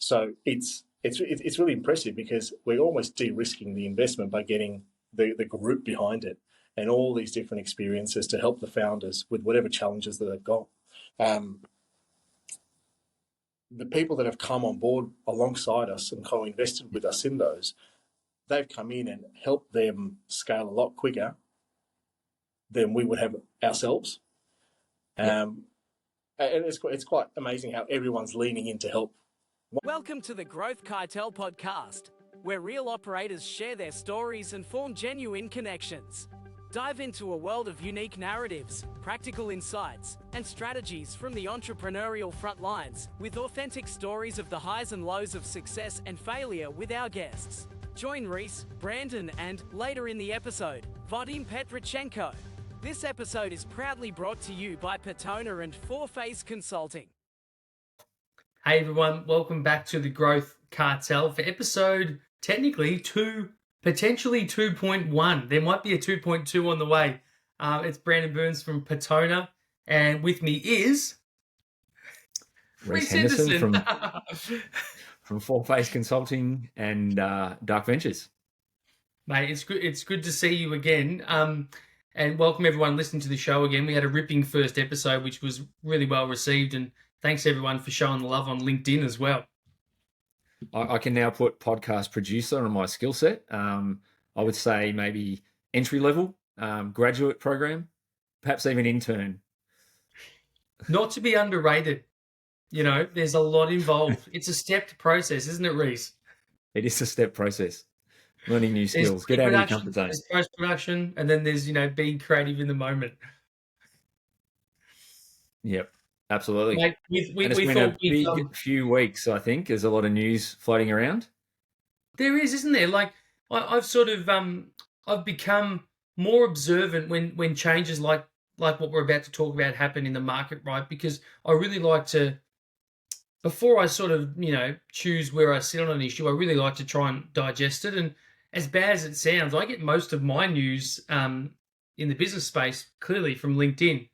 So it's really impressive because we're almost de-risking the investment by getting the group behind it and all these different experiences to help the founders with whatever challenges that they've got. Um, the people that have come on board alongside us and co-invested with us in those, they've come in and helped them scale a lot quicker than we would have ourselves. And it's quite amazing how everyone's leaning in to help. Welcome to the Growth Cartel podcast, where real operators share their stories and form genuine connections. Dive into a world of unique narratives, practical insights, and strategies from the entrepreneurial front lines, with authentic stories of the highs and lows of success and failure with our guests. Join Rhys, Brandon, and, later in the episode, Vadim Petrichenko. This episode is proudly brought to you by Persona and Four Phase Consulting. Hey everyone, welcome back to the Growth Cartel for episode technically 2, potentially 2.1. There might be a 2.2 on the way. It's Brandon Burns from Persona, and with me is Rhys Henderson from Four Phase Consulting and Dark Ventures. Mate, it's good to see you again. And welcome everyone listening to the show again. We had a ripping first episode, which was really well received, and thanks everyone for showing the love on LinkedIn as well. I can now put podcast producer on my skill set. I would say maybe entry level, graduate program, perhaps even intern. Not to be underrated. You know, there's a lot involved. It's a stepped process, isn't it, Rhys? It is a step process. Learning new skills. Get out of your comfort zone. There's post-production, and then there's, being creative in the moment. Yep, absolutely. Mate, it's been a big few weeks, I think. There's a lot of news floating around. There is, isn't there? Like, I've sort of, I've become more observant when changes like what we're about to talk about happen in the market, right? Because I really like to, before I sort of, choose where I sit on an issue, I really like to try and digest it. And as bad as it sounds, I get most of my news in the business space clearly from LinkedIn.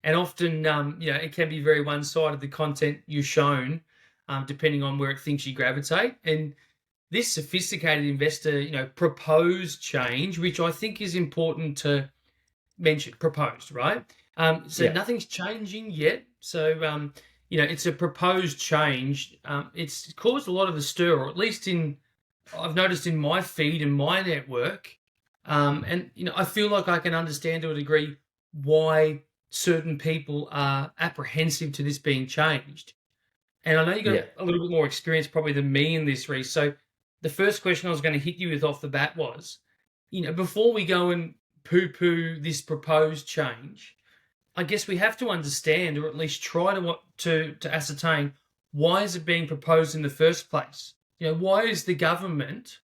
And often, it can be very one-sided, the content you're shown, depending on where it thinks you gravitate. And this sophisticated investor, proposed change, which I think is important to mention, proposed, right? Nothing's changing yet. So, it's a proposed change. It's caused a lot of a stir, or at least I've noticed in my feed and my network. I feel like I can understand to a degree why certain people are apprehensive to this being changed. And I know you got a little bit more experience probably than me in this, Rhys. So the first question I was going to hit you with off the bat was, before we go and poo-poo this proposed change, I guess we have to understand, or at least try to ascertain, why is it being proposed in the first place? Why is the government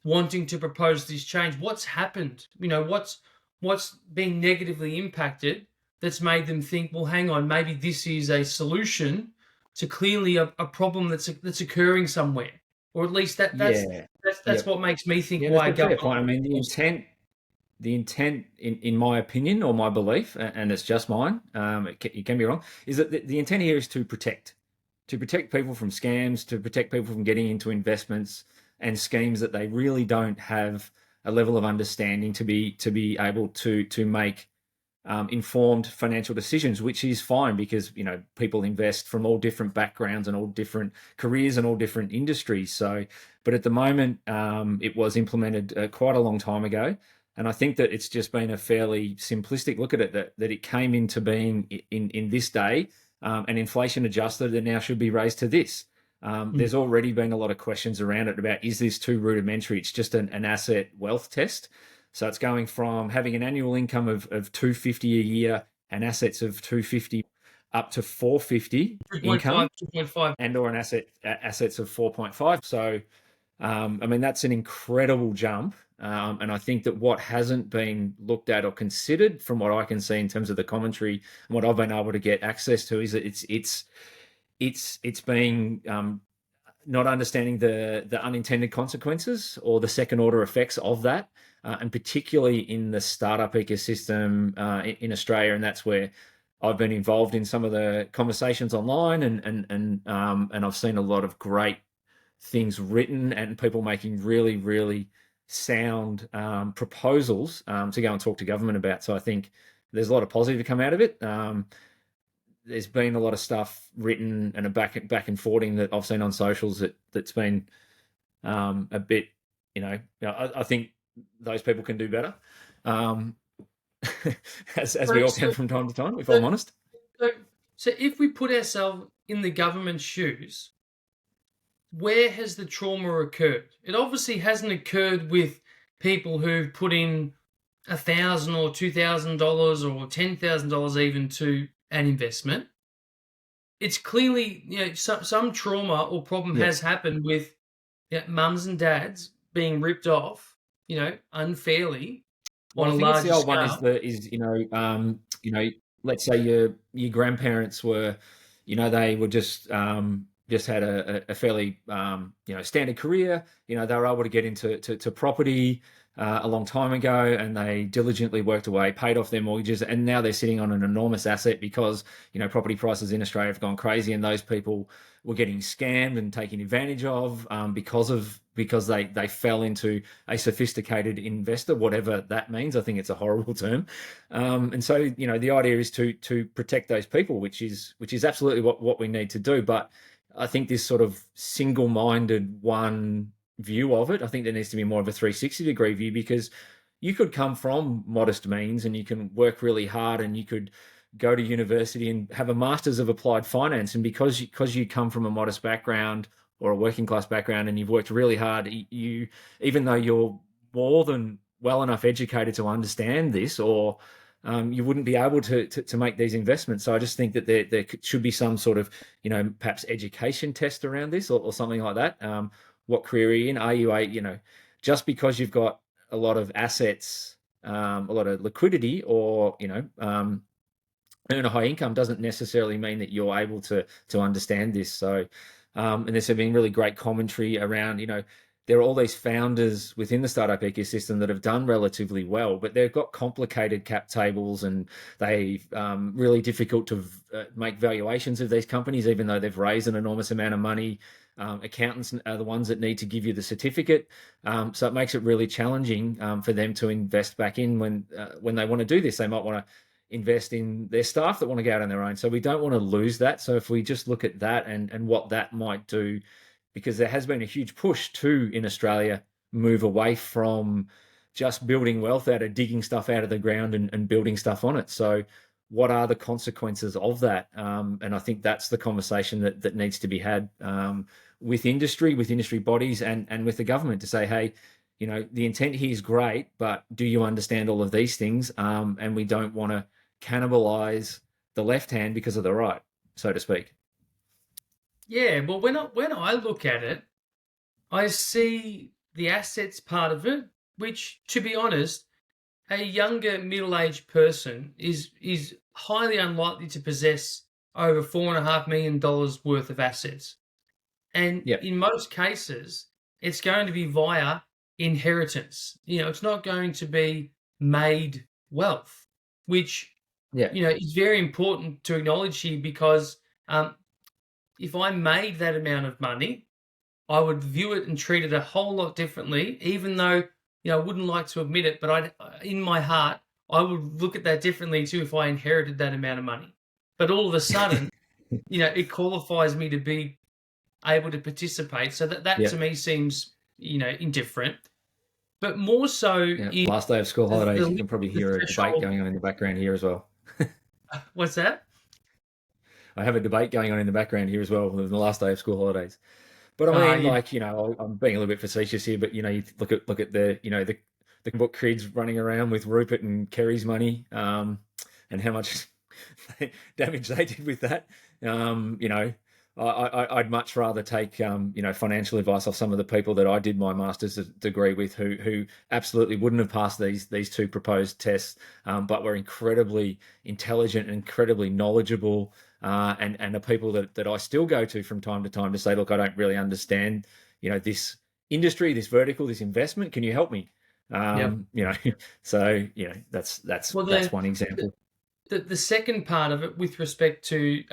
wanting to propose this change? What's happened? What's been negatively impacted that's made them think, well, hang on, maybe this is a solution to clearly a problem that's occurring somewhere, or at least that's what makes me think why government. I mean, the intent, in my opinion or my belief, and it's just mine, it can be wrong, is that the intent here is to protect people from scams, to protect people from getting into investments and schemes that they really don't have a level of understanding to be able to make informed financial decisions, which is fine because people invest from all different backgrounds and all different careers and all different industries. So, but at the moment, it was implemented quite a long time ago. And I think that it's just been a fairly simplistic look at it, that it came into being in this day, and inflation adjusted, and now should be raised to this. There's already been a lot of questions around it about, is this too rudimentary? It's just an asset wealth test. So it's going from having an annual income of $250 a year and assets of $250 up to $450 income 2.5. and or assets of 4.5. So, that's an incredible jump. And I think that what hasn't been looked at or considered, from what I can see in terms of the commentary and what I've been able to get access to, is that it's being not understanding the unintended consequences or the second order effects of that, and particularly in the startup ecosystem in Australia. And that's where I've been involved in some of the conversations online, and I've seen a lot of great things written and people making really, really sound proposals to go and talk to government about. So I think there's a lot of positive to come out of it. There's been a lot of stuff written and a back and forthing that I've seen on socials that's been a bit, I think those people can do better, as we all can from time to time, if I'm honest. So if we put ourselves in the government's shoes, where has the trauma occurred? It obviously hasn't occurred with people who've put in $1,000 or $2,000 or $10,000 even to an investment. It's clearly, some trauma or problem has happened with mums and dads being ripped off, unfairly. Well, on I a think it's larger the old one scale. let's say your grandparents were, they were just had a fairly standard career. They were able to get into property a long time ago, and they diligently worked away, paid off their mortgages, and now they're sitting on an enormous asset because property prices in Australia have gone crazy, and those people were getting scammed and taken advantage of because they fell into a sophisticated investor, whatever that means. I think it's a horrible term, and so the idea is to protect those people, which is absolutely what we need to do. But I think this sort of single-minded one view of it, I think there needs to be more of a 360-degree view, because you could come from modest means and you can work really hard and you could go to university and have a master's of applied finance, and because you come from a modest background or a working class background and you've worked really hard, you, even though you're more than well enough educated to understand this, or you wouldn't be able to make these investments. So I just think that there should be some sort of, perhaps education test around this, or something like that. What career are you in? Are you just because you've got a lot of assets, a lot of liquidity, or, earn a high income, doesn't necessarily mean that you're able to understand this. So, and there's been really great commentary around, there are all these founders within the startup ecosystem that have done relatively well, but they've got complicated cap tables, and they really difficult to make valuations of these companies, even though they've raised an enormous amount of money. Accountants are the ones that need to give you the certificate, so it makes it really challenging for them to invest back in when they want to do this. They might want to invest in their staff that want to go out on their own. So we don't want to lose that. So if we just look at that and what that might do, because there has been a huge push in Australia move away from just building wealth out of digging stuff out of the ground and building stuff on it. So what are the consequences of that? And I think that's the conversation that needs to be had with industry bodies and with the government, to say, hey, the intent here is great, but do you understand all of these things? And we don't want to cannibalize the left hand because of the right, so to speak. Yeah, well, when I look at it, I see the assets part of it, which, to be honest, a younger middle-aged person is highly unlikely to possess over $4.5 million worth of assets. And in most cases, it's going to be via inheritance. It's not going to be made wealth, which is very important to acknowledge here, because if I made that amount of money, I would view it and treat it a whole lot differently, even though, I wouldn't like to admit it, but in my heart, I would look at that differently too if I inherited that amount of money. But all of a sudden, it qualifies me to be able to participate. So that to me seems, indifferent. But more so, last day of school holidays, you can probably hear a debate going on in the background here as well. What's that? I have a debate going on in the background here as well, the last day of school holidays. But I mean, I'm being a little bit facetious here, but you look at the book kids running around with Rupert and Kerry's money, and how much damage they did with that. I'd much rather take financial advice off some of the people that I did my master's degree with, who absolutely wouldn't have passed these two proposed tests, but were incredibly intelligent and incredibly knowledgeable, and are people that I still go to from time to time to say, look, I don't really understand this industry, this vertical, this investment. Can you help me? So that's one example. the second part of it with respect to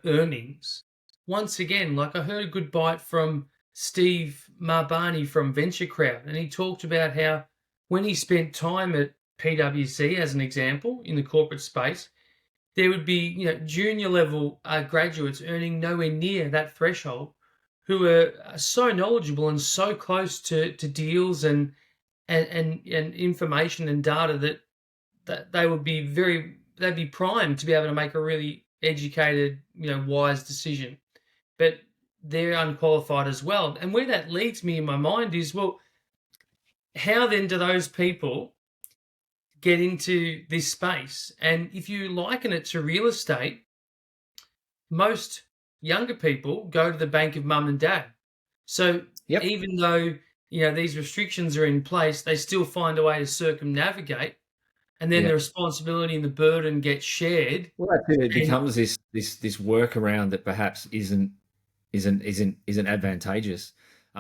earnings, once again, like I heard a good bite from Steve Marbani from Venture Crowd, and he talked about how when he spent time at PwC, as an example, in the corporate space, there would be junior level graduates earning nowhere near that threshold, who are so knowledgeable and so close to deals and information and data that they would be they'd be primed to be able to make a really educated, wise decision. But they're unqualified as well. And where that leads me in my mind is, well, how then do those people get into this space? And if you liken it to real estate, most younger people go to the bank of mum and dad. So Yep. even though these restrictions are in place, they still find a way to circumnavigate, and then Yeah. the responsibility and the burden gets shared. Well, that's it. It becomes this workaround that perhaps isn't advantageous.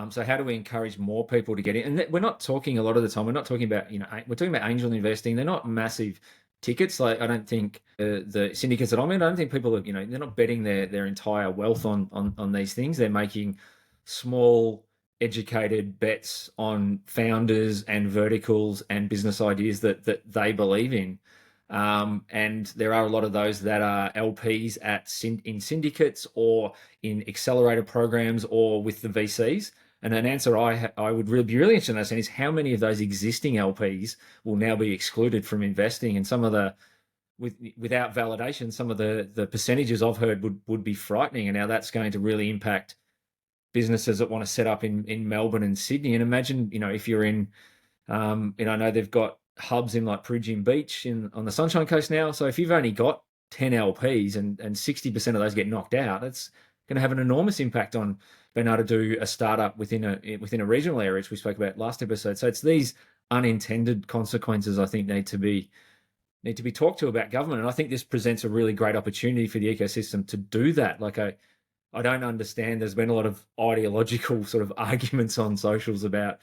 So how do we encourage more people to get in? And we're not talking a lot of the time. We're not talking about we're talking about angel investing. They're not massive tickets. Like I don't think the syndicates that I'm in, I don't think people are they're not betting their entire wealth on these things. They're making small, educated bets on founders and verticals and business ideas that they believe in. And there are a lot of those that are LPs in syndicates or in accelerator programs or with the VCs. And an answer I would be really interested in understand is how many of those existing LPs will now be excluded from investing. And some of the without validation, some of the percentages I've heard would be frightening. And now that's going to really impact businesses that want to set up in Melbourne and Sydney. And imagine, if you're in, I know they've got hubs in like Peregrine Beach on the Sunshine Coast now. So if you've only got 10 LPs and 60% of those get knocked out, that's going to have an enormous impact on being able to do a startup within a regional area, which we spoke about last episode. So it's these unintended consequences I think need to be talked to about government. And I think this presents a really great opportunity for the ecosystem to do that. Like I don't understand. There's been a lot of ideological sort of arguments on socials about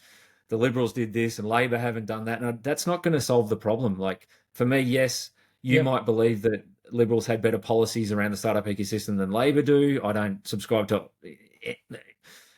the Liberals did this and Labor haven't done that. And that's not going to solve the problem. Like for me, yes, you might believe that Liberals had better policies around the startup ecosystem than Labor do. I don't subscribe to it.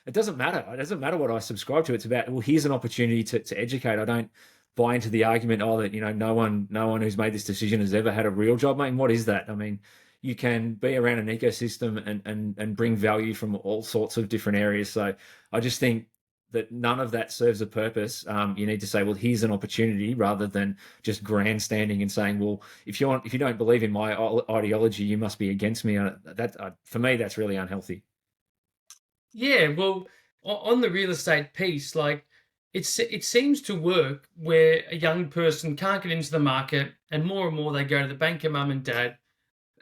It doesn't matter. It doesn't matter what I subscribe to. It's about, well, here's an opportunity to educate. I don't buy into the argument, that, no one who's made this decision has ever had a real job. I mean, what is that? I mean, you can be around an ecosystem and bring value from all sorts of different areas. So I just think that none of that serves a purpose. You need to say, well, here's an opportunity, rather than just grandstanding and saying, well, if you don't believe in my ideology, you must be against me. For me, that's really unhealthy. Yeah, well, on the real estate piece, like it seems to work where a young person can't get into the market, and more they go to the bank of mum and dad.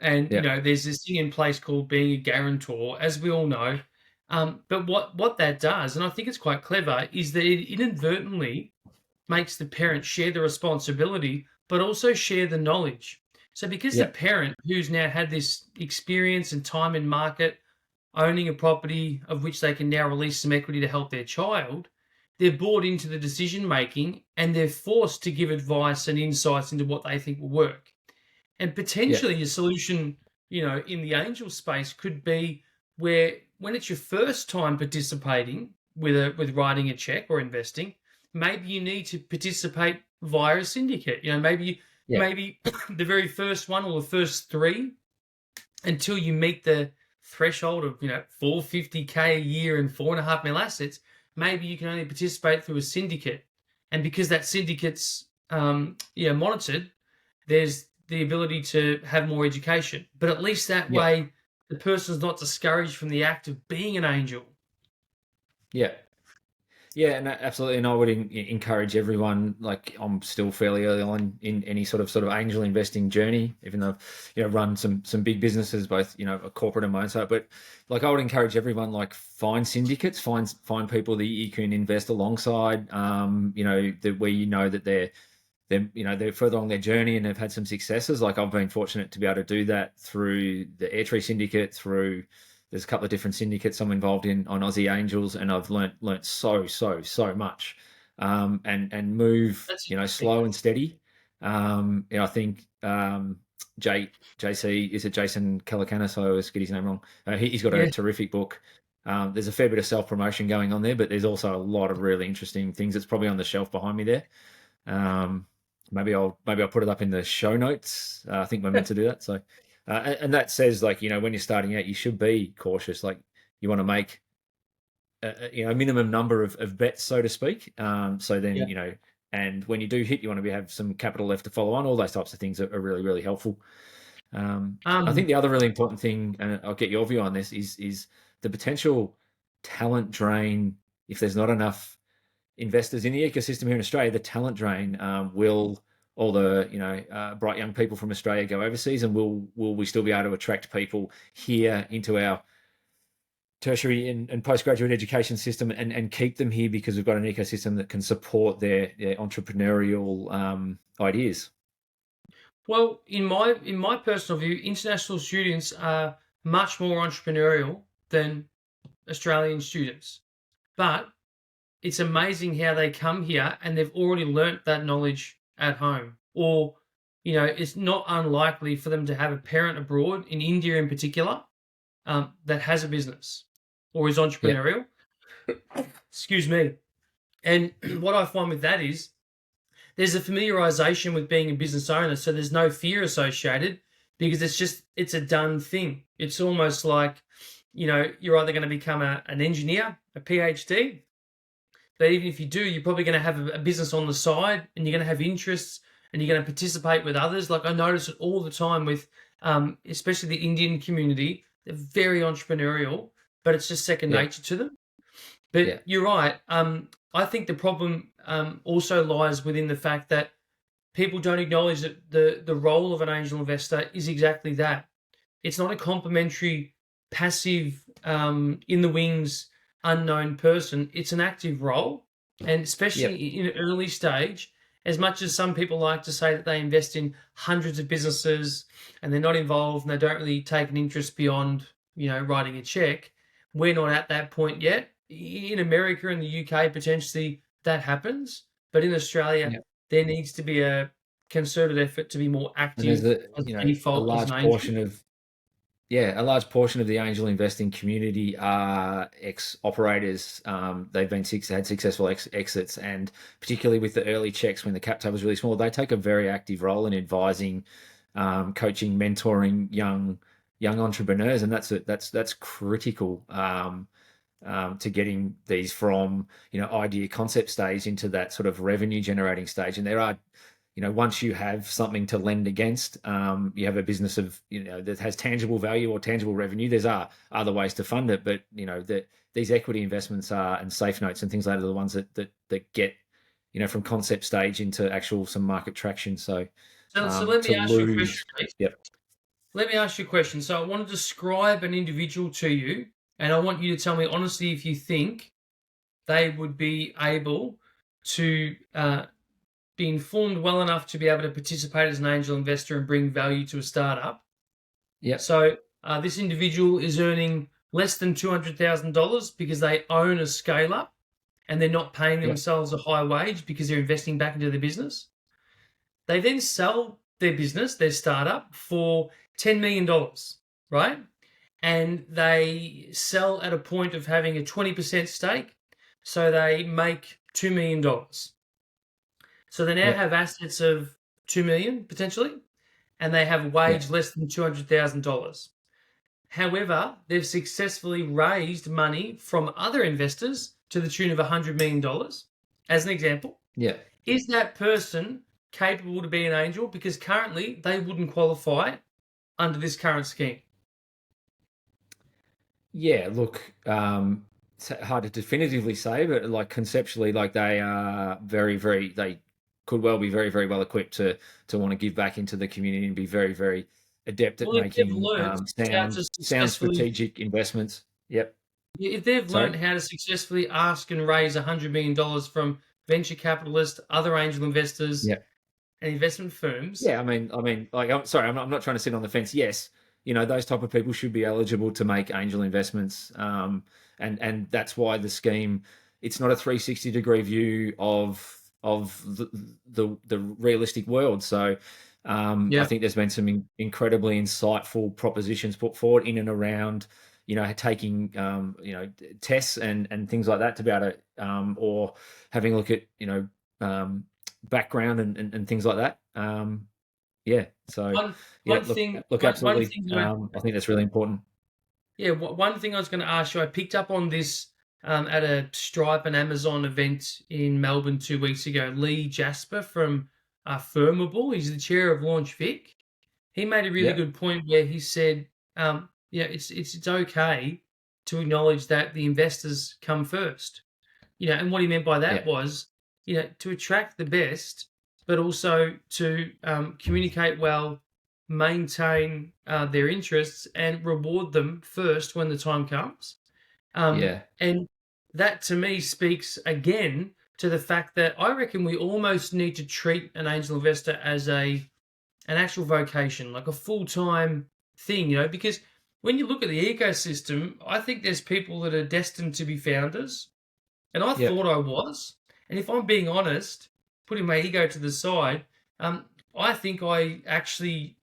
And there's this thing in place called being a guarantor, as we all know. But what that does, and I think it's quite clever, is that it inadvertently makes the parent share the responsibility, but also share the knowledge. So because the parent, who's now had this experience and time in market, owning a property of which they can now release some equity to help their child, they're bought into the decision making, and they're forced to give advice and insights into what they think will work. And potentially a solution, in the angel space could be where, when it's your first time participating with writing a check or investing, maybe you need to participate via a syndicate. Maybe the very first one or the first three, until you meet the threshold of $450K a year and 4.5 mil assets, maybe you can only participate through a syndicate. And because that syndicate's monitored, there's the ability to have more education. But at least that way, the person's not discouraged from the act of being an angel. Yeah. Yeah, and absolutely. And I would encourage everyone, like I'm still fairly early on in any sort of angel investing journey, even though I've run some big businesses, both, a corporate and my own side. But like I would encourage everyone, like find syndicates, find people that you can invest alongside, where that they're further along their journey and they've had some successes. Like I've been fortunate to be able to do that through the Airtree syndicate, there's a couple of different syndicates I'm involved in on Aussie Angels, and I've learnt so much, and move, slow and steady. I think, JC, is it Jason Calacanis? I always get his name wrong. He's got a terrific book. There's a fair bit of self-promotion going on there, but there's also a lot of really interesting things. It's probably on the shelf behind me there. Maybe I'll put it up in the show notes. I think we're meant to do that. So, and that says, like, when you're starting out, you should be cautious. Like, you want to make a minimum number of bets, so to speak. So then, and when you do hit, you want to have some capital left to follow on. All those types of things are really, really helpful. I think the other really important thing, and I'll get your view on this, is the potential talent drain. If there's not enough investors in the ecosystem here in Australia, the talent drain will all the bright young people from Australia go overseas, and will we still be able to attract people here into our tertiary and postgraduate education system and keep them here because we've got an ecosystem that can support their entrepreneurial ideas? Well, in my personal view, international students are much more entrepreneurial than Australian students. But it's amazing how they come here and they've already learnt that knowledge at home. Or, it's not unlikely for them to have a parent abroad, in India in particular, that has a business or is entrepreneurial. Excuse me. And what I find with that is there's a familiarization with being a business owner, so there's no fear associated because it's a done thing. It's almost like, you're either going to become an engineer, a PhD, but even if you do, you're probably going to have a business on the side and you're going to have interests and you're going to participate with others. Like, I notice it all the time with, especially the Indian community. They're very entrepreneurial, but it's just second nature to them. But you're right. I think the problem also lies within the fact that people don't acknowledge that the role of an angel investor is exactly that. It's not a complimentary, passive, in the wings, unknown person. It's an active role, and especially in an early stage, as much as some people like to say that they invest in hundreds of businesses and they're not involved and they don't really take an interest beyond, writing a check, we're not at that point yet. In America and the UK, potentially that happens, but in Australia, there needs to be a concerted effort to be more active. A large portion of the angel investing community are ex-operators. They've had successful exits, and particularly with the early checks when the cap table was really small, they take a very active role in advising, coaching, mentoring young entrepreneurs, and that's critical. To getting these from idea concept stage into that sort of revenue generating stage. And there are, once you have something to lend against, you have a business of that has tangible value or tangible revenue. There's other ways to fund it, but these equity investments and safe notes and things like that are the ones that get from concept stage into actual some market traction. So let me ask you a question, please. Yep. Let me ask you a question. So I want to describe an individual to you, and I want you to tell me honestly if you think they would be able to be informed well enough to be able to participate as an angel investor and bring value to a startup. Yeah. So this individual is earning less than $200,000 because they own a scale-up and they're not paying themselves a high wage because they're investing back into their business. They then sell their business, their startup, for $10 million, right? And they sell at a point of having a 20% stake, so they make $2 million. So they now have assets of $2 million, potentially, and they have a wage less than $200,000. However, they've successfully raised money from other investors to the tune of $100 million, as an example. Yeah. Is that person capable to be an angel? Because currently they wouldn't qualify under this current scheme. Yeah, look, it's hard to definitively say, but like conceptually, like they are very, very, they could well be very, very well equipped to want to give back into the community and be very, very adept at making sound strategic investments. Yep. If they've learned how to successfully ask and raise $100 million from venture capitalists, other angel investors, and investment firms. Yeah, I mean, like, I'm sorry, I'm not trying to sit on the fence. Yes, those type of people should be eligible to make angel investments, and that's why the scheme, it's not a 360-degree view of the realistic world. So Yeah. I think there's been some incredibly insightful propositions put forward in and around, taking, tests and things like that to be able to, or having a look at, background and things like that. Yeah. So, One yeah, one look, thing look, one absolutely. thing I think that's really important. Yeah, one thing I was going to ask you, I picked up on this at a Stripe and Amazon event in Melbourne 2 weeks ago. Lee Jasper from Firmable, he's the chair of Launch Vic. He made a really Yeah. good point where he said, it's okay to acknowledge that the investors come first. And what he meant by that Yeah. was, to attract the best, but also to communicate well, maintain their interests, and reward them first when the time comes. Yeah. And that to me speaks again to the fact that I reckon we almost need to treat an angel investor as an actual vocation, like a full time thing, because when you look at the ecosystem, I think there's people that are destined to be founders, and I Yeah. thought I was. And if I'm being honest, putting my ego to the side, I think I actually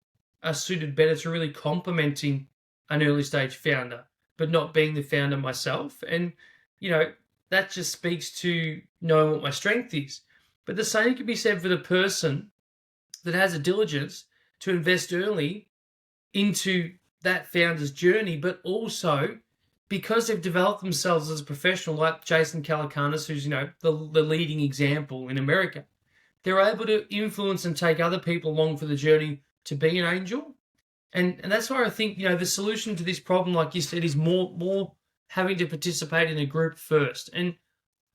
are suited better to really complementing an early stage founder, but not being the founder myself. And, you know, that just speaks to knowing what my strength is. But the same can be said for the person that has a diligence to invest early into that founder's journey, but also because they've developed themselves as a professional, like Jason Calacanis, who's the leading example in America, they're able to influence and take other people along for the journey to be an angel. And that's why I think the solution to this problem, like you said, is more having to participate in a group first. And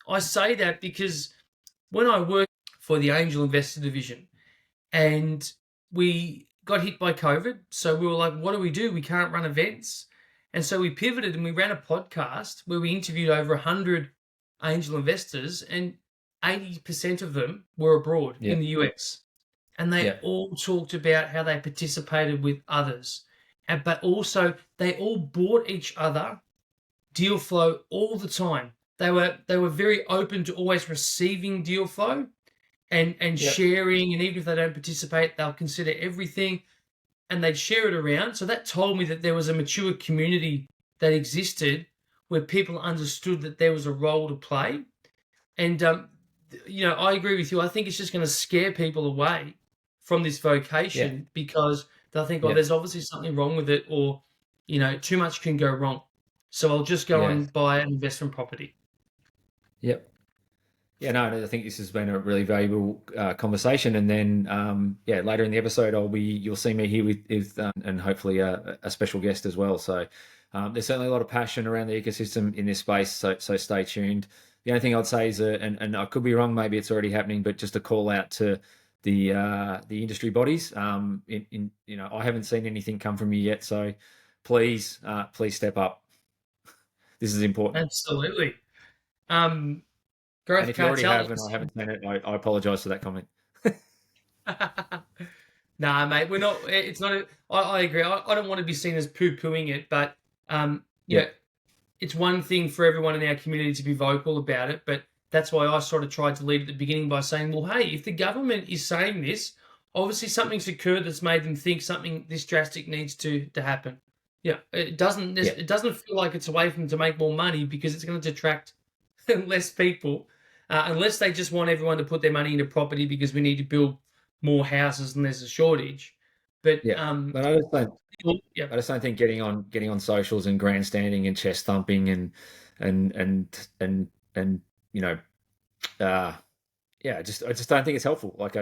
I say that because when I worked for the Angel Investor Division, and we got hit by COVID. So we were like, what do? We can't run events. And so we pivoted and we ran a podcast where we interviewed over 100 angel investors, and 80% of them were abroad Yeah. in the US. And they Yeah. all talked about how they participated with others. But also, they all bought each other deal flow all the time. They were very open to always receiving deal flow and Yeah. sharing, and even if they don't participate, they'll consider everything and they'd share it around. So that told me that there was a mature community that existed where people understood that there was a role to play. And I agree with you. I think it's just going to scare people away from this Yeah. vocation because they'll think, oh, Yeah. there's obviously something wrong with it, or too much can go wrong. So I'll just go Yeah. and buy an investment property. Yep. Yeah, no, I think this has been a really valuable conversation. And then, later in the episode, you'll see me here with and hopefully a special guest as well. So there's certainly a lot of passion around the ecosystem in this space. So stay tuned. The only thing I'd say is, and I could be wrong, maybe it's already happening, but just a call out to the industry bodies. I haven't seen anything come from you yet, so please step up. This is important. Absolutely. And Growth if you already Cartel. have and I haven't seen it, I apologise for that comment. Nah, mate, we're not. It's not. I agree. I don't want to be seen as poo-pooing it, but Yeah. it's one thing for everyone in our community to be vocal about it. But that's why I sort of tried to lead at the beginning by saying, well, hey, if the government is saying this, obviously something's occurred that's made them think something this drastic needs to happen. Yeah, it doesn't. Yeah. It doesn't feel like it's a way for them to make more money because it's going to detract less people, unless they just want everyone to put their money into property because we need to build more houses and there's a shortage. But Yeah. But I yeah, just don't think getting on socials and grandstanding and chest thumping and I just don't think it's helpful. Like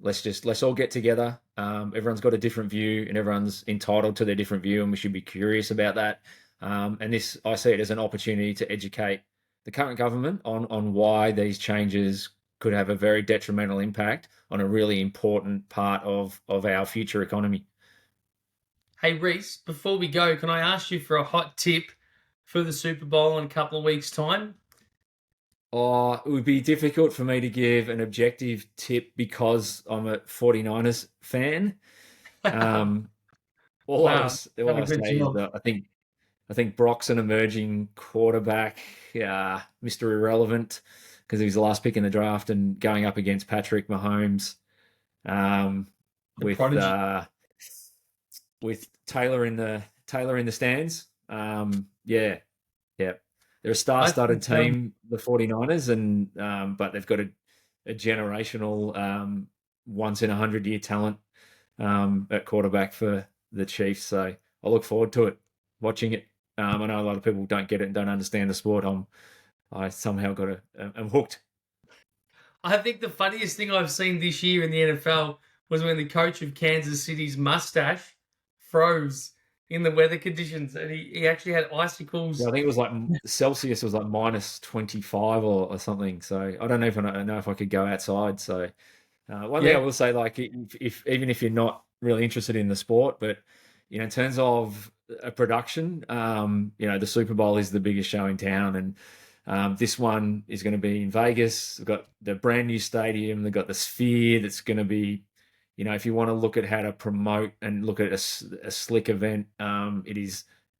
let's all get together. Everyone's got a different view and everyone's entitled to their different view, and we should be curious about that. And I see it as an opportunity to educate the current government on why these changes could have a very detrimental impact on a really important part of our future economy. hey Rhys, before we go, can I ask you for a hot tip for the Super Bowl in a couple of weeks' time? Oh, it would be difficult for me to give an objective tip because I'm a 49ers fan. All I Wow, was, done all a I good say is job. that I think Brock's an emerging quarterback, Mr. Irrelevant, because he was the last pick in the draft and going up against Patrick Mahomes. The with prodigy. with Taylor in the stands. Yeah, yeah. They're a I star-studded think team, the 49ers, and but they've got a generational, once in 100-year talent at quarterback for the Chiefs. So I look forward to it, watching it. I know a lot of people don't get it and don't understand the sport. I somehow I'm hooked. I think the funniest thing I've seen this year in the NFL was when the coach of Kansas City's mustache froze in the weather conditions, and he actually had Yeah, icicles. I think it was like Celsius was like minus 25 or something. So I don't even know if I could go outside. So one thing I Yeah, will say, like if even if you're not really interested in the sport, but in terms of a production, the Super Bowl is the biggest show in town, and this one is going to be in Vegas. They've got the brand new stadium. They've got the Sphere. That's going to be, if you want to look at how to promote and look at a slick event,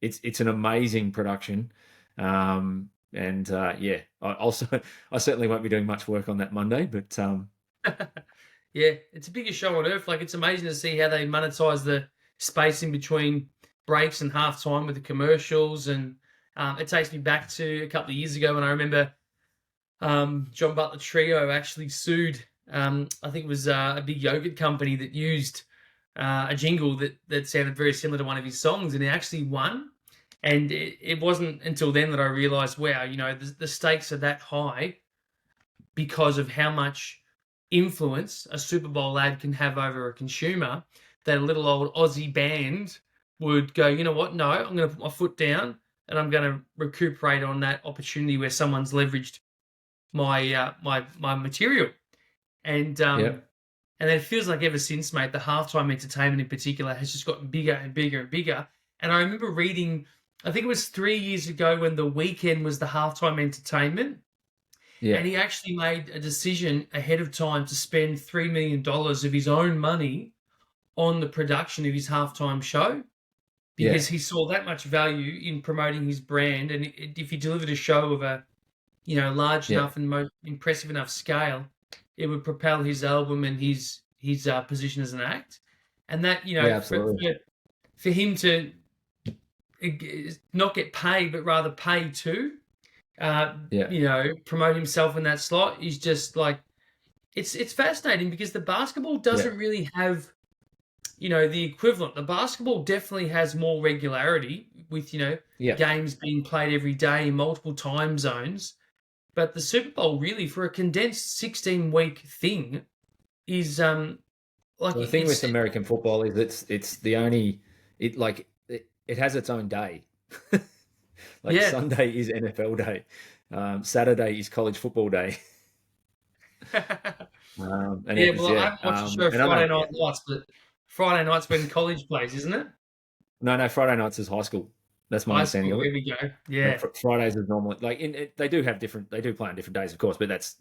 it's an amazing production. Yeah, I certainly won't be doing much work on that Monday, but yeah, it's the biggest show on earth. Like, it's amazing to see how they monetize the space in between breaks and halftime with the commercials. And it takes me back to a couple of years ago when I remember John Butler Trio actually sued. I think it was a big yogurt company that used a jingle that sounded very similar to one of his songs, and he actually won. And it wasn't until then that I realized, wow, the stakes are that high because of how much influence a Super Bowl ad can have over a consumer, that a little old Aussie band would go, you know what? No, I'm going to put my foot down and I'm going to recuperate on that opportunity where someone's leveraged my material. And yeah, and it feels like ever since, mate, the halftime entertainment in particular has just gotten bigger and bigger and bigger. And I remember reading, I think it was 3 years ago when The Weeknd was the halftime entertainment, yeah, and he actually made a decision ahead of time to spend $3 million of his own money on the production of his halftime show, yeah, because he saw that much value in promoting his brand. And if he delivered a show of a large yeah, enough and impressive enough scale, it would propel his album and his position as an act. And that, yeah, for, absolutely, for him to not get paid, but rather pay to, yeah, promote himself in that slot is just like, it's fascinating, because the basketball yeah, doesn't really have, the equivalent. The basketball definitely has more regularity with, yeah. games being played every day in multiple time zones. But the Super Bowl, really, for a condensed 16-week thing, is like Well, the thing with American football is it's the only it has its own day. Like yeah. Sunday is NFL day, Saturday is college football day, and Yeah, it's well, I yeah, haven't watched the show and I know Friday Night Lights, but Friday night's when college plays, isn't it? no Friday nights is high school. That's my High understanding school, of it. there we go. And Yeah. Fridays is normally they do play on different days, of course, but that's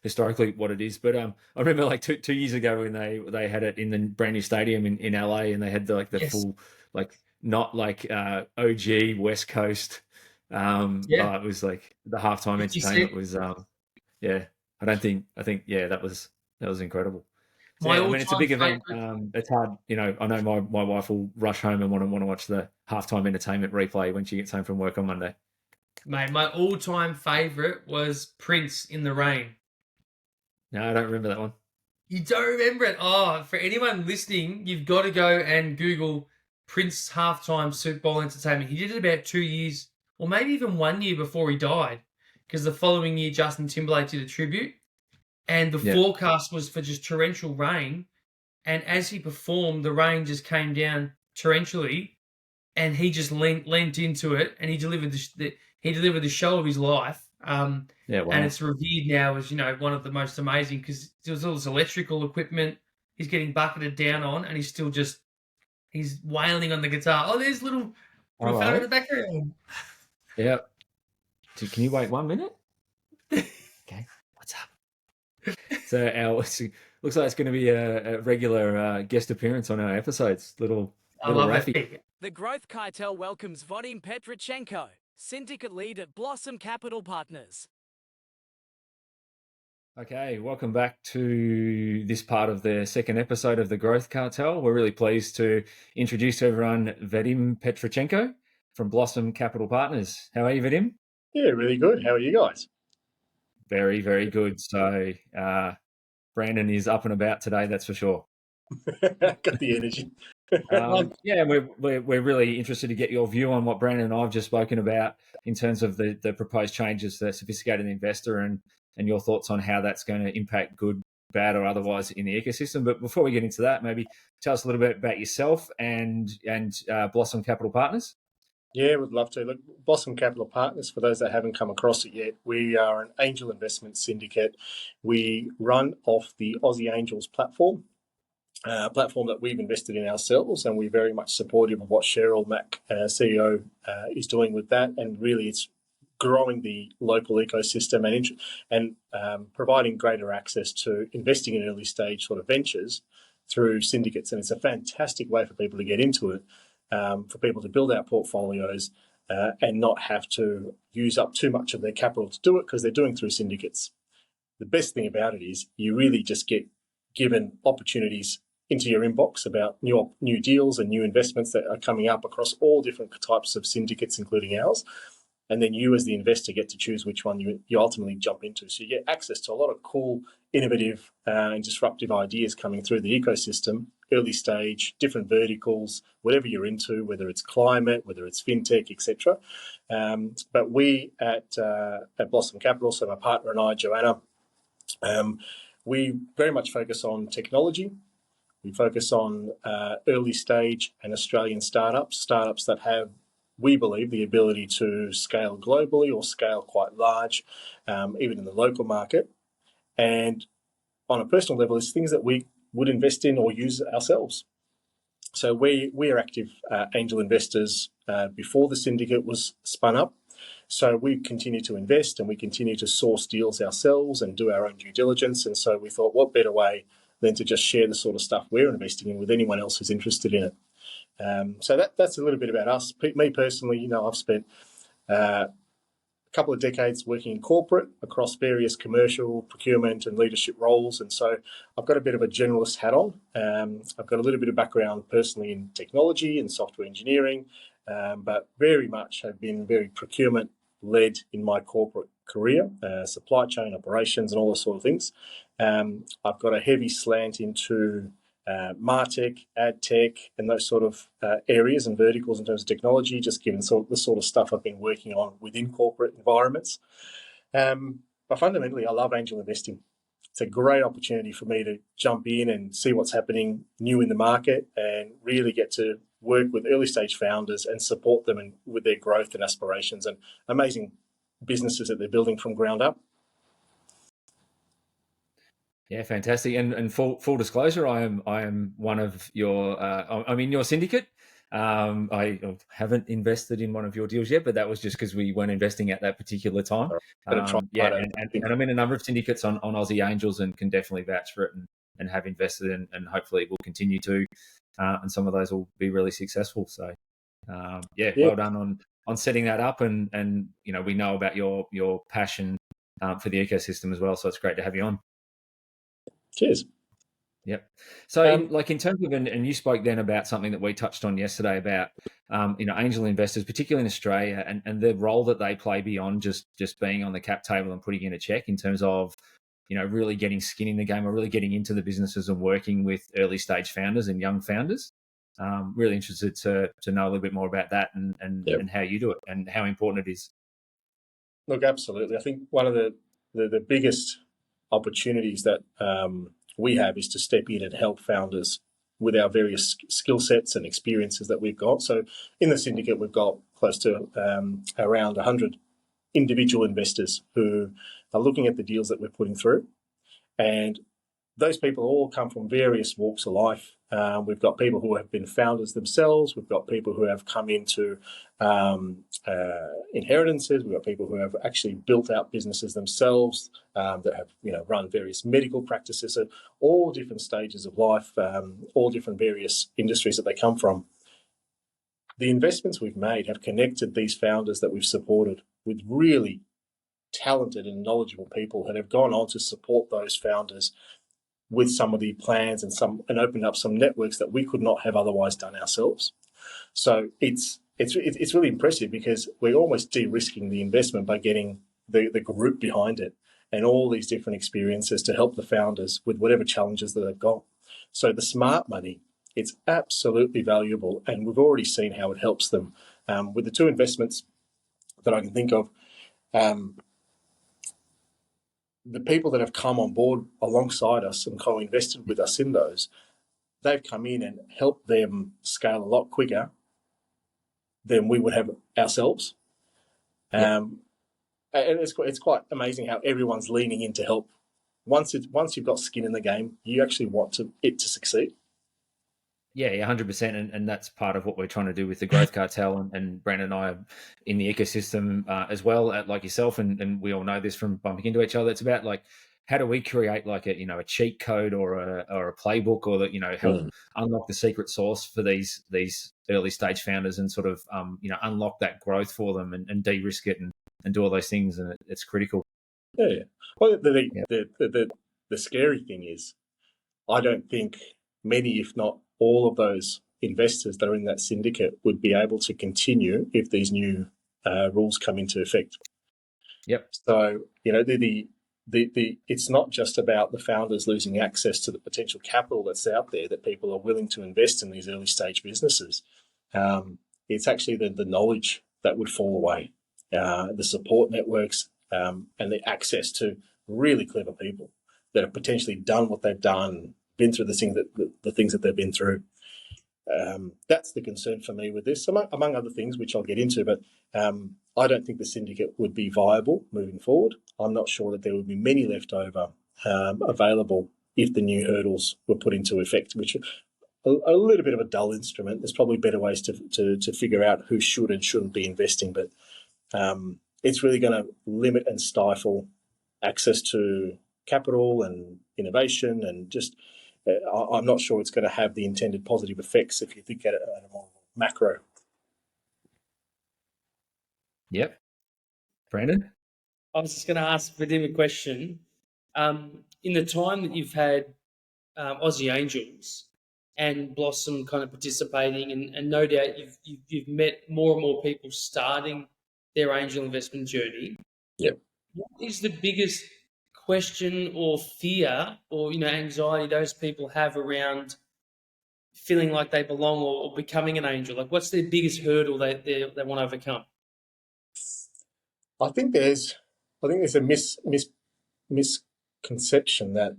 historically what it is. But I remember like two years ago when they had it in the brand new stadium in LA, and they had the Yes. full not OG West Coast. Yeah. It was like the halftime 50 Cent. entertainment was yeah. I think yeah, that was incredible. So My yeah, I mean it's a all-time big event. favorite. It's hard, I know my wife will rush home and want to watch the halftime entertainment replay when she gets home from work on Monday. Mate, my all-time favorite was Prince in the Rain. No, I don't remember that one. You don't remember it? Oh, for anyone listening, you've got to go and Google Prince halftime Super Bowl entertainment. He did it about 2 years, or maybe even 1 year before he died, because the following year Justin Timberlake did a tribute, and the Yeah, forecast was for just torrential rain. And as he performed, the rain just came down torrentially, and he just leant into it, and he delivered the show of his life. yeah, And wow, it's revered now as one of the most amazing, because there's all this electrical equipment he's getting bucketed down on, and he's wailing on the guitar. Oh, there's little fella in hello, the background. yeah. Can you wait 1 minute? Okay, what's up? So looks like it's going to be a regular guest appearance on our episodes. Little I love Raffy. it. The Growth Cartel welcomes Vadim Petrichenko, syndicate lead at Blossom Capital Partners. Okay, welcome back to this part of the second episode of the Growth Cartel. We're really pleased to introduce to everyone Vadim Petrichenko from Blossom Capital Partners. How are you, Vadim? Yeah, really good. How are you guys? Very, very good. So Brandon is up and about today, that's for sure. Got the energy. Yeah, we're really interested to get your view on what Brandon and I have just spoken about in terms of the proposed changes to the sophisticated investor and your thoughts on how that's going to impact good, bad, or otherwise in the ecosystem. But before we get into that, maybe tell us a little bit about yourself and Blossom Capital Partners. Yeah, would love to. Look, Blossom Capital Partners, for those that haven't come across it yet, we are an angel investment syndicate. We run off the Aussie Angels platform. Platform that we've invested in ourselves, and we're very much supportive of what Cheryl Mack, CEO, is doing with that. And really, it's growing the local ecosystem and providing greater access to investing in early stage sort of ventures through syndicates. And it's a fantastic way for people to get into it, for people to build out portfolios and not have to use up too much of their capital to do it because they're doing through syndicates. The best thing about it is you really just get given opportunities into your inbox about new deals and new investments that are coming up across all different types of syndicates, including ours. And then you as the investor get to choose which one you ultimately jump into. So you get access to a lot of cool, innovative and disruptive ideas coming through the ecosystem, early stage, different verticals, whatever you're into, whether it's climate, whether it's fintech, etc. But we at Blossom Capital, so my partner and I, Joanna, we very much focus on technology. We focus on early stage and Australian startups that have, we believe, the ability to scale globally or scale quite large, even in the local market. And on a personal level, it's things that we would invest in or use ourselves. So we are active angel investors before the syndicate was spun up. So we continue to invest and we continue to source deals ourselves and do our own due diligence. And so we thought, what better way than to just share the sort of stuff we're investing in with anyone else who's interested in it. So that's a little bit about us. Me personally, I've spent a couple of decades working in corporate across various commercial, procurement and leadership roles. And so I've got a bit of a generalist hat on. I've got a little bit of background personally in technology and software engineering, but very much have been very procurement led in my corporate career, supply chain operations and all those sort of things. I've got a heavy slant into MarTech, ad tech, and those sort of areas and verticals in terms of technology, just given the sort of stuff I've been working on within corporate environments. But fundamentally, I love angel investing. It's a great opportunity for me to jump in and see what's happening new in the market and really get to work with early stage founders and support them with their growth and aspirations and amazing businesses that they're building from ground up. Yeah, fantastic. And full disclosure, I am one of your. I'm in your syndicate. I haven't invested in one of your deals yet, but that was just because we weren't investing at that particular time. And I'm in a number of syndicates on Aussie Angels and can definitely vouch for it and have invested in, and hopefully will continue to. And some of those will be really successful. So, well done on setting that up. And we know about your passion for the ecosystem as well. So it's great to have you on. Cheers. Yep. So, in terms of, and you spoke then about something that we touched on yesterday about, angel investors, particularly in Australia, and the role that they play beyond just being on the cap table and putting in a check in terms of, really getting skin in the game or really getting into the businesses and working with early stage founders and young founders. Really interested to know a little bit more about that and how you do it and how important it is. Look, absolutely. I think one of the biggest opportunities that we have is to step in and help founders with our various skill sets and experiences that we've got. So in the syndicate, we've got close to around 100 individual investors who are looking at the deals that we're putting through. And those people all come from various walks of life. We've got people who have been founders themselves. We've got people who have come into inheritances. We've got people who have actually built out businesses themselves that have run various medical practices. So all different stages of life, all different various industries that they come from. The investments we've made have connected these founders that we've supported with really talented and knowledgeable people that have gone on to support those founders with some of the plans and opened up some networks that we could not have otherwise done ourselves. So it's really impressive because we're almost de-risking the investment by getting the group behind it and all these different experiences to help the founders with whatever challenges that they've got. So the smart money, it's absolutely valuable, and we've already seen how it helps them. With the two investments that I can think of, the people that have come on board alongside us and co-invested with us in those, they've come in and helped them scale a lot quicker than we would have ourselves. And it's quite amazing how everyone's leaning in to help. Once you've got skin in the game, you actually want it to succeed. Yeah, 100%, and that's part of what we're trying to do with the Growth Cartel, and Brandon and I are in the ecosystem as well, like yourself, and we all know this from bumping into each other. It's about like, how do we create like a cheat code or a playbook, or that help unlock the secret sauce for these early stage founders and sort of unlock that growth for them and de-risk it and do all those things, and it's critical. Yeah. Well, the scary thing is, I don't think many, if not all of those investors that are in that syndicate would be able to continue if these new rules come into effect. Yep. So, it's not just about the founders losing access to the potential capital that's out there that people are willing to invest in these early stage businesses. It's actually the knowledge that would fall away, the support networks, and the access to really clever people that have potentially done what they've done, been through the things that they've been through. That's the concern for me with this, among other things, which I'll get into. But I don't think the syndicate would be viable moving forward. I'm not sure that there would be many left over available if the new hurdles were put into effect, which are a little bit of a dull instrument. There's probably better ways to figure out who should and shouldn't be investing, but it's really going to limit and stifle access to capital and innovation, and just I'm not sure it's going to have the intended positive effects if you think at a more macro. Yep. Brandon? I was just going to ask Vadim a question. In the time that you've had Aussie Angels and Blossom kind of participating, and no doubt you've met more and more people starting their angel investment journey. Yep. What is the biggest question or fear or anxiety those people have around feeling like they belong or becoming an angel? Like, what's their biggest hurdle they want to overcome? I think there's a misconception that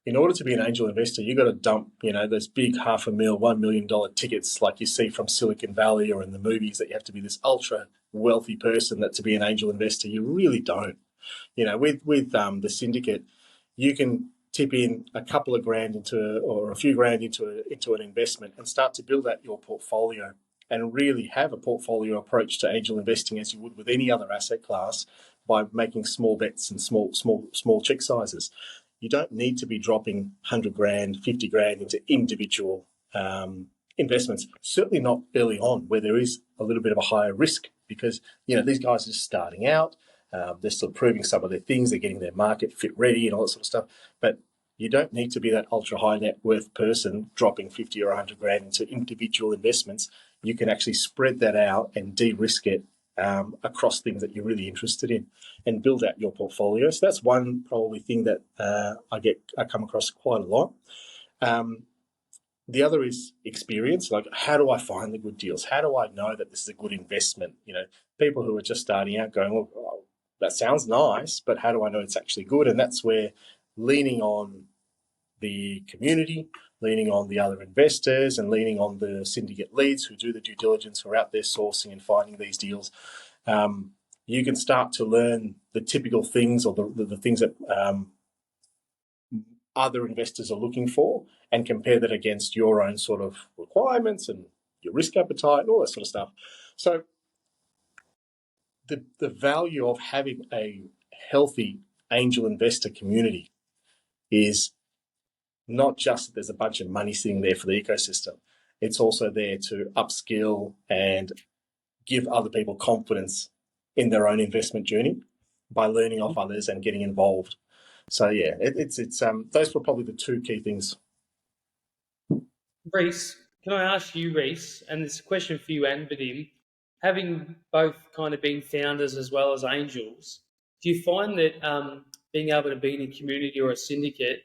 in order to be an angel investor, you've got to dump, those big $500,000, $1 million tickets like you see from Silicon Valley or in the movies, that you have to be this ultra wealthy person that to be an angel investor. You really don't. With the syndicate, you can tip in a couple of grand or a few grand into an investment and start to build out your portfolio and really have a portfolio approach to angel investing as you would with any other asset class, by making small bets and small check sizes. You don't need to be dropping 100 grand, 50 grand into individual investments, certainly not early on where there is a little bit of a higher risk, because these guys are just starting out. They're still proving some of their things. They're getting their market fit ready and all that sort of stuff. But you don't need to be that ultra high net worth person dropping 50 or 100 grand into individual investments. You can actually spread that out and de-risk it across things that you're really interested in and build out your portfolio. So that's one probably thing that I come across quite a lot. The other is experience. Like, how do I find the good deals? How do I know that this is a good investment? People who are just starting out going, well, that sounds nice, but how do I know it's actually good? And that's where leaning on the community, leaning on the other investors, and leaning on the syndicate leads who do the due diligence, who are out there sourcing and finding these deals, you can start to learn the typical things, or the things that other investors are looking for, and compare that against your own sort of requirements and your risk appetite and all that sort of stuff. So the value of having a healthy angel investor community is not just that there's a bunch of money sitting there for the ecosystem. It's also there to upskill and give other people confidence in their own investment journey, by learning off others and getting involved. So yeah, it's those were probably the two key things. Rhys, can I ask you, Rhys, and it's a question for you and Vadim, having both kind of been founders as well as angels, do you find that being able to be in a community or a syndicate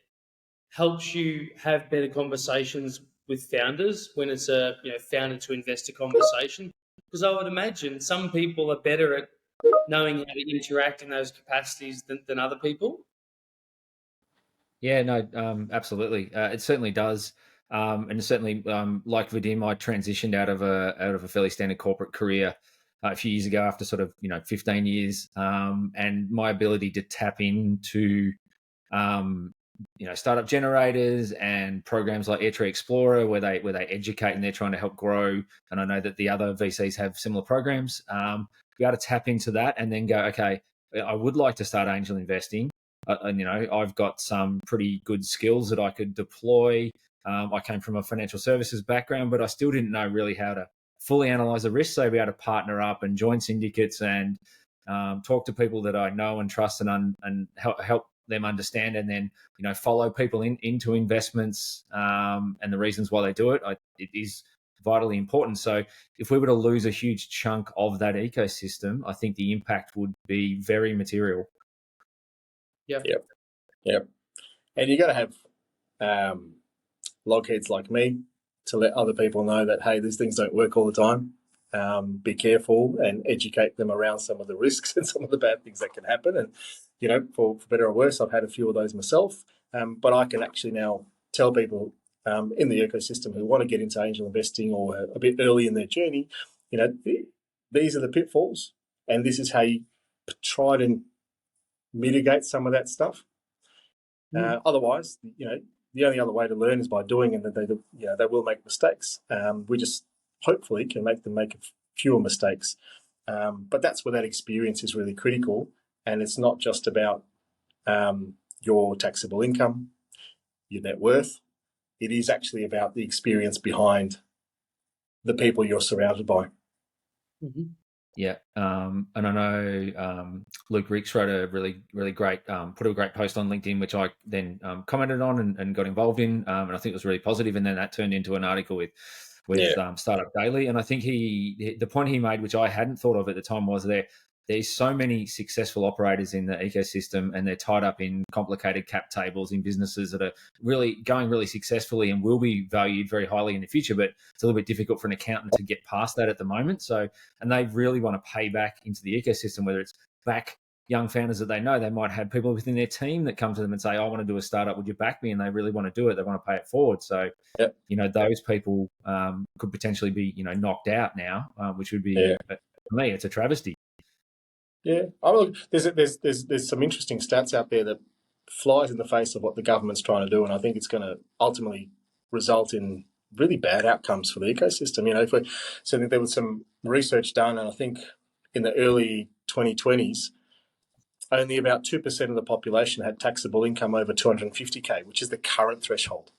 helps you have better conversations with founders when it's a founder to investor conversation? Because I would imagine some people are better at knowing how to interact in those capacities than other people. Yeah, no, absolutely. It certainly does. And certainly, like Vadim, I transitioned out of a fairly standard corporate career a few years ago after sort of 15 years, and my ability to tap into startup generators and programs like Airtree Explorer where they educate and they're trying to help grow. And I know that the other VCs have similar programs. Be able to tap into that and then go, okay, I would like to start angel investing. And I've got some pretty good skills that I could deploy. I came from a financial services background, but I still didn't know really how to fully analyze the risk. So be able to partner up and join syndicates and talk to people that I know and trust and help them understand, and then follow people into investments and the reasons why they do it. It is vitally important. So if we were to lose a huge chunk of that ecosystem, I think the impact would be very material. Yep. And you got to have logheads like me to let other people know that, hey, these things don't work all the time. Be careful and educate them around some of the risks and some of the bad things that can happen. And, for better or worse, I've had a few of those myself. But I can actually now tell people in the ecosystem who want to get into angel investing or a bit early in their journey, these are the pitfalls, and this is how you try to mitigate some of that stuff. Otherwise, the only other way to learn is by doing, and they will make mistakes. We just hopefully can make them make fewer mistakes. But that's where that experience is really critical, and it's not just about your taxable income, your net worth. It is actually about the experience behind the people you're surrounded by. Mm-hmm. Yeah, and I know Luke Ricks wrote a really, really great, put a great post on LinkedIn, which I then commented on and got involved in, and I think it was really positive. And then that turned into an article with Startup Daily. And I think the point he made, which I hadn't thought of at the time, was there's so many successful operators in the ecosystem, and they're tied up in complicated cap tables in businesses that are really going really successfully and will be valued very highly in the future. But it's a little bit difficult for an accountant to get past that at the moment. So, and they really want to pay back into the ecosystem, whether it's back young founders that they know. They might have people within their team that come to them and say, I want to do a startup, would you back me? And they really want to do it. They want to pay it forward. So, those people could potentially be, knocked out now, which would be, for me, it's a travesty. Yeah, look, there's some interesting stats out there that flies in the face of what the government's trying to do, and I think it's going to ultimately result in really bad outcomes for the ecosystem. So there was some research done, and I think in the early 2020s, only about 2% of the population had taxable income over 250K, which is the current threshold.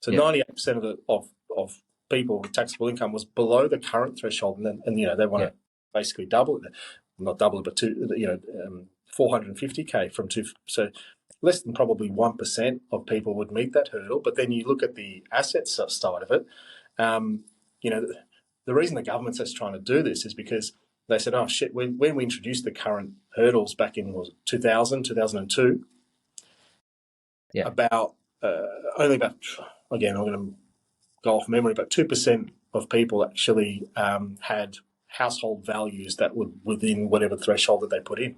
So 98% of people with taxable income was below the current threshold, and they want to basically double it. Not double it, but 450K from two. So less than probably 1% of people would meet that hurdle. But then you look at the assets side of it. The reason the government's just trying to do this is because they said, oh shit, when we introduced the current hurdles back in 2002, about only about, again, I'm going to go off memory, but 2% of people actually had household values that were within whatever threshold that they put in.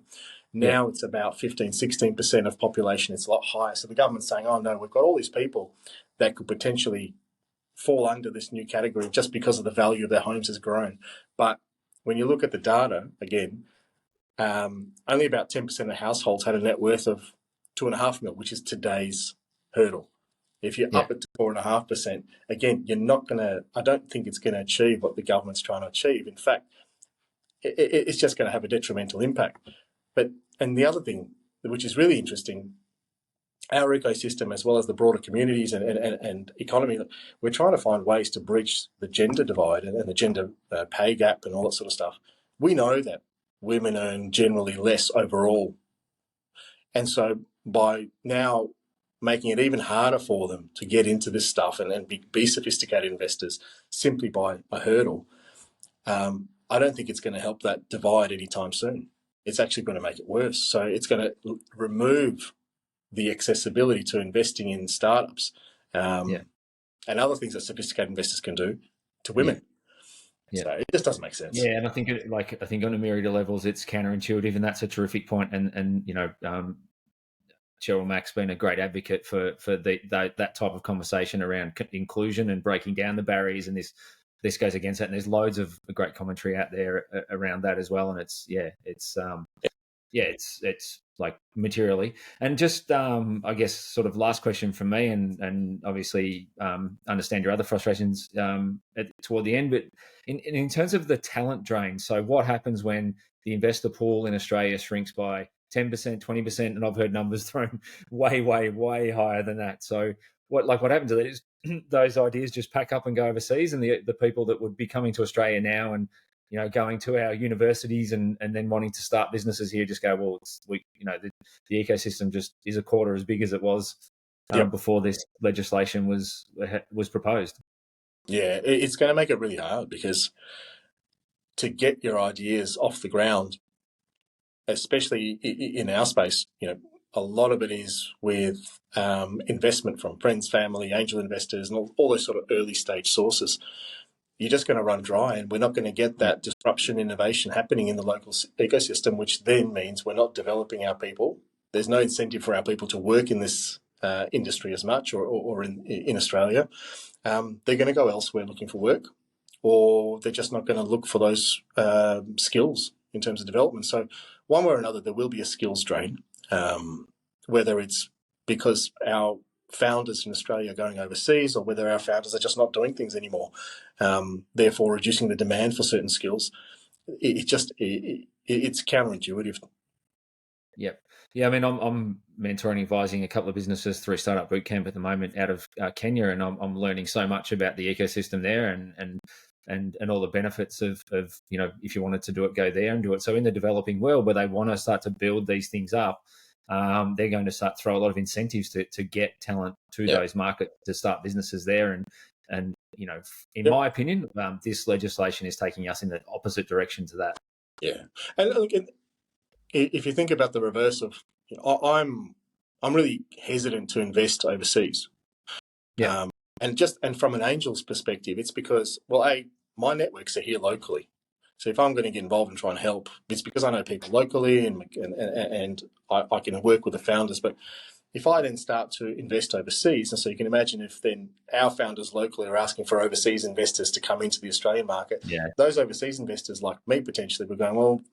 Now it's about 15, 16% of population. It's a lot higher. So the government's saying, oh no, we've got all these people that could potentially fall under this new category just because of the value of their homes has grown. But when you look at the data, again, only about 10% of households had a net worth of 2.5 million, which is today's hurdle. If you're up at 4.5%, again, you're not going to, I don't think it's going to achieve what the government's trying to achieve. In fact, it's just going to have a detrimental impact. And the other thing, which is really interesting, our ecosystem, as well as the broader communities and economy, we're trying to find ways to bridge the gender divide and the gender pay gap and all that sort of stuff. We know that women earn generally less overall. And so by now making it even harder for them to get into this stuff and be sophisticated investors simply by a hurdle, I don't think it's going to help that divide anytime soon. It's actually going to make it worse. So it's going to remove the accessibility to investing in startups and other things that sophisticated investors can do to women. Yeah. So it just doesn't make sense. Yeah, and I think I think on a myriad of levels, it's counterintuitive, and that's a terrific point. And Cheryl Mack's been a great advocate for that type of conversation around inclusion and breaking down the barriers, and this goes against that. And there's loads of great commentary out there around that as well. And it's like materially. And just I guess sort of last question from me, and obviously understand your other frustrations toward the end, but in terms of the talent drain, so what happens when the investor pool in Australia shrinks by 10%, 20%, and I've heard numbers thrown way, way, way higher than that. So what happens to that is those ideas just pack up and go overseas, and the people that would be coming to Australia now and going to our universities and then wanting to start businesses here just go, well, the ecosystem just is a quarter as big as it was before this legislation was proposed. Yeah, it's going to make it really hard, because to get your ideas off the ground, especially in our space, a lot of it is with investment from friends, family, angel investors, and all those sort of early stage sources. You're just going to run dry, and we're not going to get that disruption innovation happening in the local ecosystem, which then means we're not developing our people. There's no incentive for our people to work in this industry as much, or in Australia. They're going to go elsewhere looking for work, or they're just not going to look for those skills in terms of development. So one way or another, there will be a skills drain, whether it's because our founders in Australia are going overseas, or whether our founders are just not doing things anymore, therefore reducing the demand for certain skills. It's counterintuitive. Yep. Yeah, I mean, I'm mentoring and advising a couple of businesses through Startup Bootcamp at the moment out of Kenya, and I'm learning so much about the ecosystem there and all the benefits of if you wanted to do it, go there and do it. So in the developing world, where they want to start to build these things up, they're going to start to throw a lot of incentives to get talent to those markets to start businesses there. And in my opinion, this legislation is taking us in the opposite direction to that. Yeah, and look, if you think about the reverse of, I'm really hesitant to invest overseas. Yeah. And from an angel's perspective, it's because, my networks are here locally. So if I'm going to get involved and try and help, it's because I know people locally and I can work with the founders. But if I then start to invest overseas, and so you can imagine if then our founders locally are asking for overseas investors to come into the Australian market, those overseas investors like me potentially were going, well,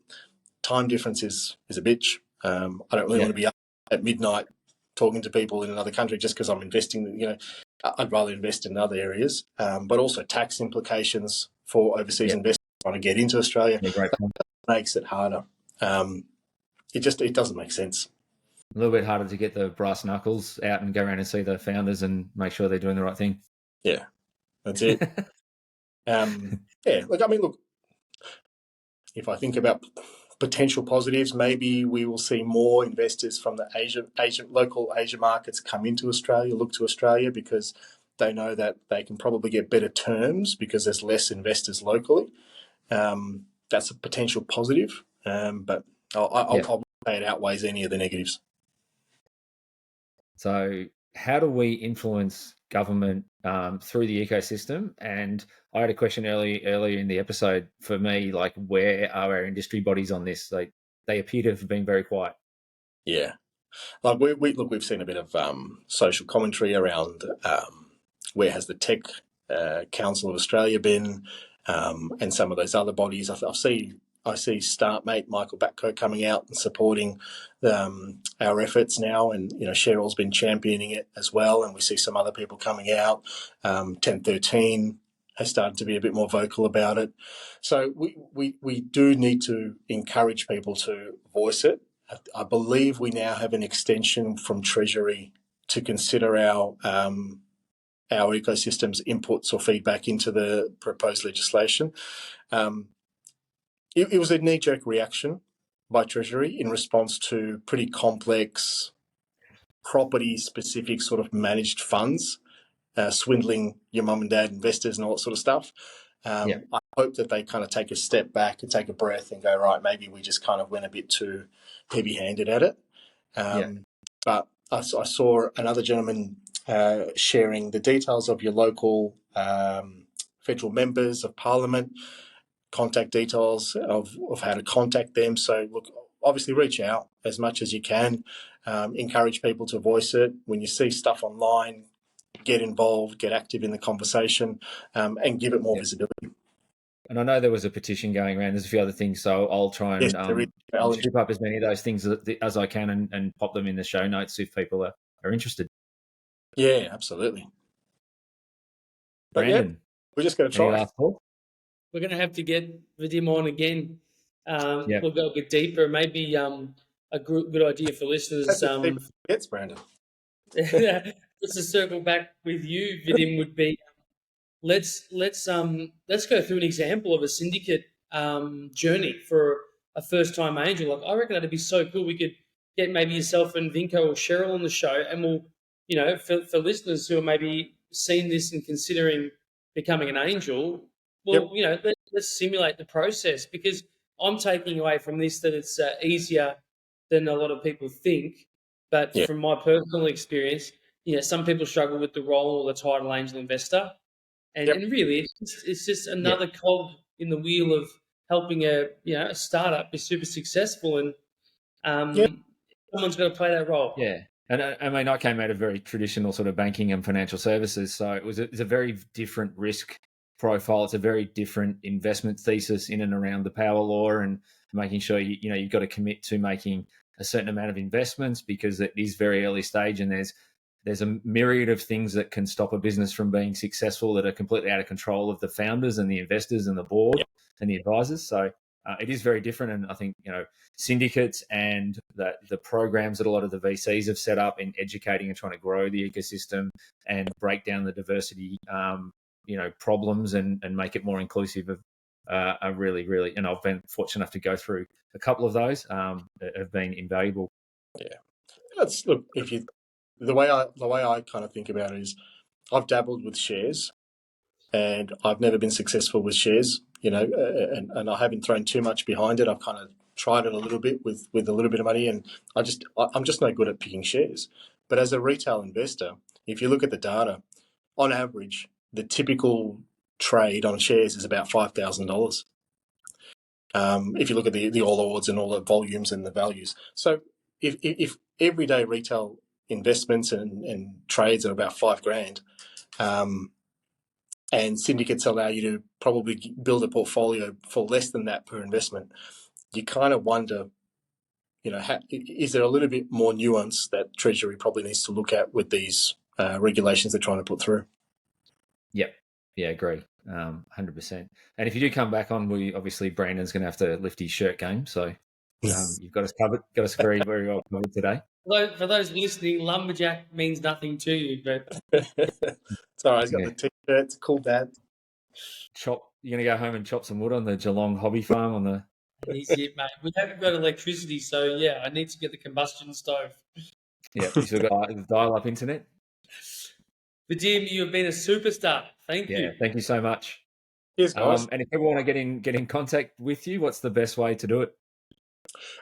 time difference is a bitch. I don't really want to be up at midnight talking to people in another country just because I'm investing. I'd rather invest in other areas, but also tax implications for overseas investors trying to get into Australia. Makes it harder. It doesn't make sense. A little bit harder to get the brass knuckles out and go around and see the founders and make sure they're doing the right thing. Yeah, that's it. Look, if I think about potential positives, maybe we will see more investors from the local Asia markets come into Australia, look to Australia, because they know that they can probably get better terms because there's less investors locally. That's a potential positive, but I'll say it outweighs any of the negatives. So how do we influence government through the ecosystem? And I had a question earlier in the episode for me, like, where are our industry bodies on this? Like, they appear to have been very quiet. Yeah. Like we've seen a bit of social commentary around where has the Tech Council of Australia been, and some of those other bodies. I see Startmate Michael Batko coming out and supporting our efforts now, and Cheryl's been championing it as well, and we see some other people coming out. 1013 has started to be a bit more vocal about it. So we do need to encourage people to voice it. I believe we now have an extension from Treasury to consider our ecosystem's inputs or feedback into the proposed legislation. it was a knee-jerk reaction by Treasury in response to pretty complex property-specific sort of managed funds, swindling your mum and dad investors and all that sort of stuff. Yeah. I hope that they kind of take a step back and take a breath and go, right, maybe we just kind of went a bit too heavy-handed at it. But I saw another gentleman sharing the details of your local federal members of parliament, contact details of how to contact them. So look, obviously reach out as much as you can. Encourage people to voice it. When you see stuff online, get involved, get active in the conversation, and give it more visibility. And I know there was a petition going around. There's a few other things, so I'll try and strip up as many of those things as I can and pop them in the show notes if people are interested. Yeah, absolutely. Brandon, yeah, we're just going to any try. last thought? We're going to have to get Vadim on again. We'll go a bit deeper. Maybe a good idea for listeners. That's as deep as it gets, Brandon. Just to circle back with you, Vadim, would be let's go through an example of a syndicate journey for a first-time angel. Like, I reckon that'd be so cool. We could get maybe yourself and Vinko or Cheryl on the show, and we'll, for listeners who are maybe seeing this and considering becoming an angel, well, let's simulate the process, because I'm taking away from this that it's easier than a lot of people think. But from my personal experience, some people struggle with the role or the title angel investor. And really, it's just another cog in the wheel of helping a startup be super successful, and someone's got to play that role. Yeah, and I mean, I came out of very traditional sort of banking and financial services, so it's a very different risk profile. It's a very different investment thesis in and around the power law and making sure you've got to commit to making a certain amount of investments, because it is very early stage and there's a myriad of things that can stop a business from being successful that are completely out of control of the founders and the investors and the board and the advisors. So it is very different. And I think, syndicates and the programs that a lot of the VCs have set up in educating and trying to grow the ecosystem and break down the diversity, problems and make it more inclusive of are really, really, and I've been fortunate enough to go through a couple of those that have been invaluable. Yeah. Look, the way I kind of think about it is, I've dabbled with shares, and I've never been successful with shares. And I haven't thrown too much behind it. I've kind of tried it a little bit with a little bit of money, and I'm just no good at picking shares. But as a retail investor, if you look at the data, on average, the typical trade on shares is about $5,000. If you look at the All Ords and all the volumes and the values. So if everyday retail investments and trades are about $5,000, and syndicates allow you to probably build a portfolio for less than that per investment, you kind of wonder, is there a little bit more nuance that Treasury probably needs to look at with these regulations they're trying to put through? Yep. Yeah, agree. 100%. And if you do come back on, obviously Brandon's going to have to lift his shirt game. So you've got us covered, got us very, very well covered today. For those listening, lumberjack means nothing to you, but it's all right. He's got the t-shirt. It's cool, Dad. You're going to go home and chop some wood on the Geelong hobby farm on the. He's it, mate. We haven't got electricity, so I need to get the combustion stove. Yeah, you still got dial-up internet. Vadim, you have been a superstar. Thank you. Yeah, thank you so much. Cheers, guys. And if people want to get in contact with you, what's the best way to do it?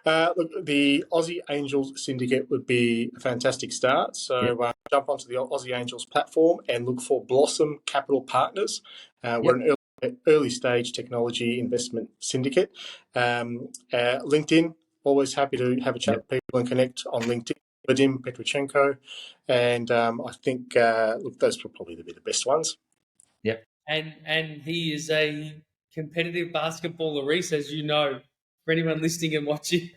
Look, the Aussie Angels Syndicate would be a fantastic start. So jump onto the Aussie Angels platform and look for Blossom Capital Partners. We're an early stage technology investment syndicate. LinkedIn, always happy to have a chat with people and connect on LinkedIn. Vadim Petrichenko, and I think those will probably be the best ones. Yep. And he is a competitive basketballer, Rhys, as you know, for anyone listening and watching.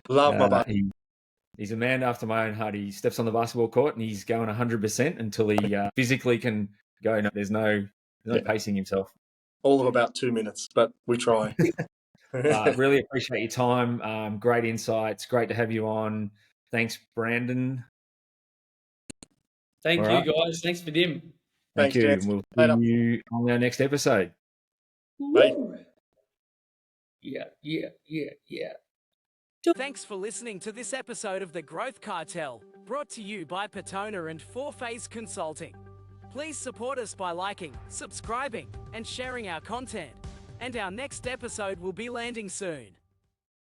Love my buddy. He's a man after my own heart. He steps on the basketball court and he's going 100% until he physically can go. No, there's no pacing himself. All of about 2 minutes, but we try. Really appreciate your time. Great insights. Great to have you on. Thanks, Brandon. Thank you, guys. Thanks, Vadim. Thank you. We'll see you on our next episode. Bye. Yeah, yeah, yeah, yeah. Thanks for listening to this episode of The Growth Cartel, brought to you by Petona and Four Phase Consulting. Please support us by liking, subscribing, and sharing our content. And our next episode will be landing soon.